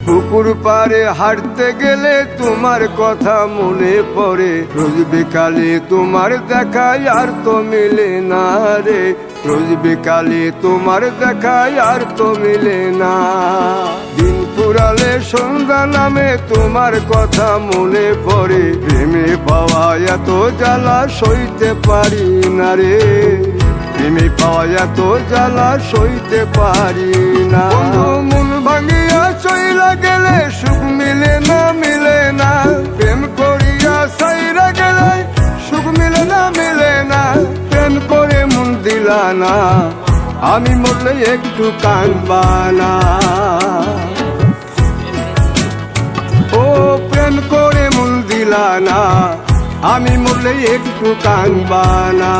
পুকুর পাড়ে হাঁটতে গেলে তোমার কথা মনে পড়ে, রোজ বিকালে তোমার দেখায় আর তো মিলে না রে, রোজ বিকালে তোমার দেখায় আর তো মিলে না। দিন ফুরালে সন্ধ্যা নামে তোমার কথা মনে পড়ে, প্রেমে পাওয়া এত জ্বালা সইতে পারি না রে, প্রেমে পাওয়া এত জ্বালা সইতে পারি না। মন ভাঙিয়া চইলা গেলে সুখ মিলে না, মিলে না, প্রেম করিয়া সাইরা গেলে সুখ মিলে না, মিলে না, প্রেম করে মন দিলা না, আমি মরলে একটু কাঁদবা না। ও প্রেম করে মন দিলা না, আমি মরলে একটু কাঁদবা না।